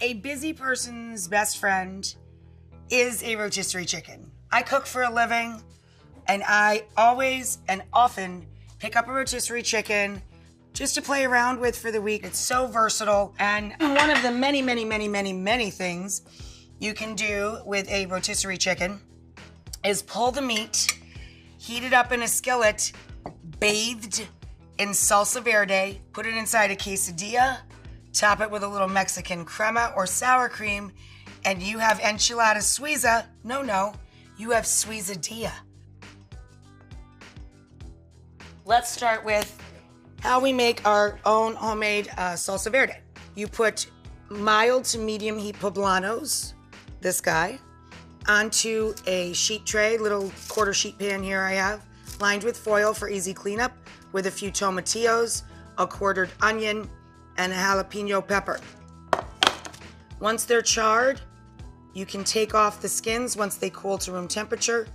a busy person's best friend is a rotisserie chicken. I cook for a living, and I always and often pick up a rotisserie chicken just to play around with for the week. It's so versatile, and one of the many things you can do with a rotisserie chicken is pull the meat, heat it up in a skillet, bathed in salsa verde, put it inside a quesadilla, top it with a little Mexican crema or sour cream, and you have enchilada Suiza. No, you have Suizadilla. Let's start with how we make our own homemade salsa verde. You put mild to medium heat poblanos, this guy, onto a sheet tray, little quarter sheet pan here I have, lined with foil for easy cleanup, with a few tomatillos, a quartered onion, and a jalapeno pepper. Once they're charred, you can take off the skins once they cool to room temperature.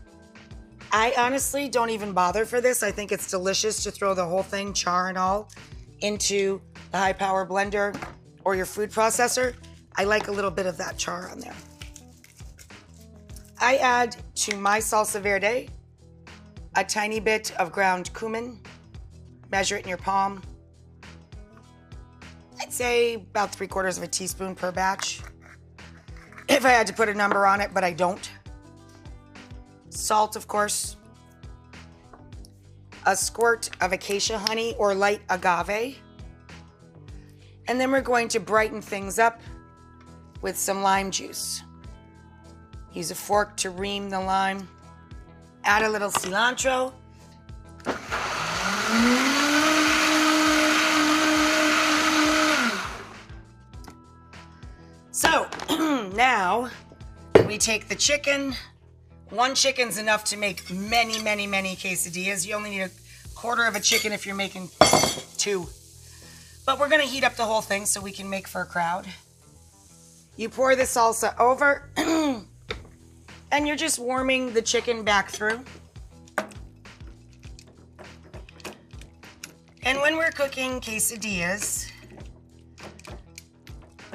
I honestly don't even bother for this. I think it's delicious to throw the whole thing, char and all, into the high power blender or your food processor. I like a little bit of that char on there. I add to my salsa verde a tiny bit of ground cumin. Measure it in your palm. I'd say about 3/4 of a teaspoon per batch, if I had to put a number on it, but I don't. Salt, of course. A squirt of acacia honey or light agave. And then we're going to brighten things up with some lime juice. Use a fork to ream the lime. Add a little cilantro. So now we take the chicken. One chicken's enough to make many quesadillas. You only need a quarter of a chicken if you're making 2. But we're gonna heat up the whole thing so we can make for a crowd. You pour the salsa over and you're just warming the chicken back through. And when we're cooking quesadillas,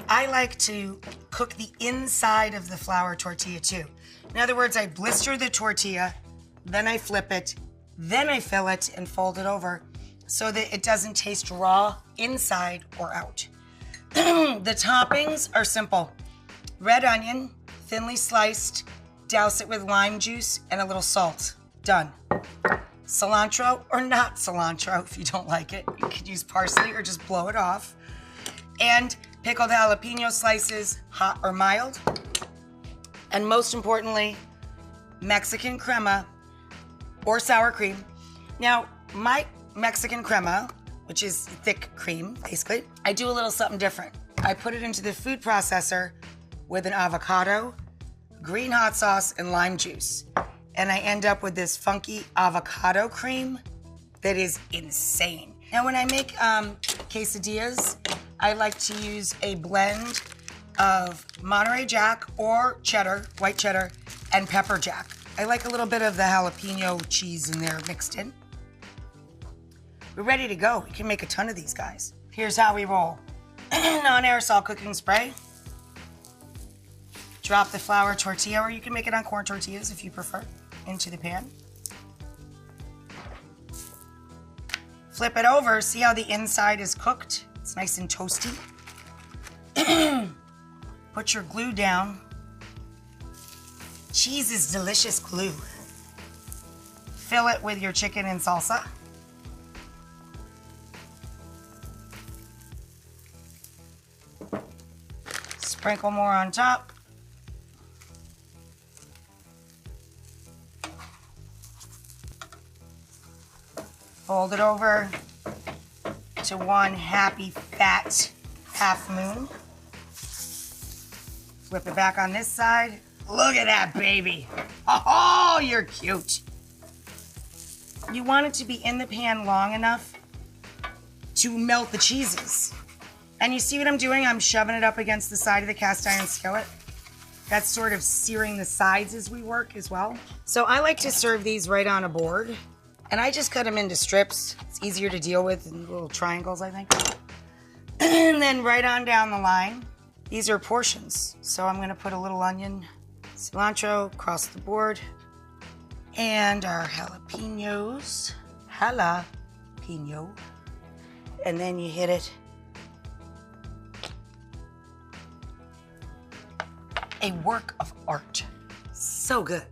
I like to cook the inside of the flour tortilla too. In other words, I blister the tortilla, then I flip it, then I fill it and fold it over so that it doesn't taste raw inside or out. The toppings are simple. Red onion, thinly sliced, douse it with lime juice and a little salt. Done. Cilantro or not cilantro if you don't like it. You could use parsley or just blow it off. And pickled jalapeno slices, hot or mild. And most importantly, Mexican crema or sour cream. Now, my Mexican crema, which is thick cream, basically, I do a little something different. I put it into the food processor with an avocado, green hot sauce, and lime juice. And I end up with this funky avocado cream that is insane. Now, when I make quesadillas, I like to use a blend of Monterey Jack or cheddar, white cheddar, and pepper jack. I like a little bit of the jalapeno cheese in there mixed in. We're ready to go. We can make a ton of these guys. Here's how we roll. Non-aerosol cooking spray. Drop the flour tortilla, or you can make it on corn tortillas if you prefer, into the pan. Flip it over, see how the inside is cooked? It's nice and toasty. Put your glue down. Cheese is delicious glue. Fill it with your chicken and salsa. Sprinkle more on top. Fold it over to one happy, fat half moon. Flip it back on this side. Look at that, baby. Oh, you're cute. You want it to be in the pan long enough to melt the cheeses. And you see what I'm doing? I'm shoving it up against the side of the cast iron skillet. That's sort of searing the sides as we work as well. So I like to serve these right on a board. And I just cut them into strips. It's easier to deal with in little triangles, I think. And then right on down the line, These are portions. So I'm gonna put a little onion, cilantro across the board, and our jalapenos. Jalapeno. And then you hit it. A work of art. So good.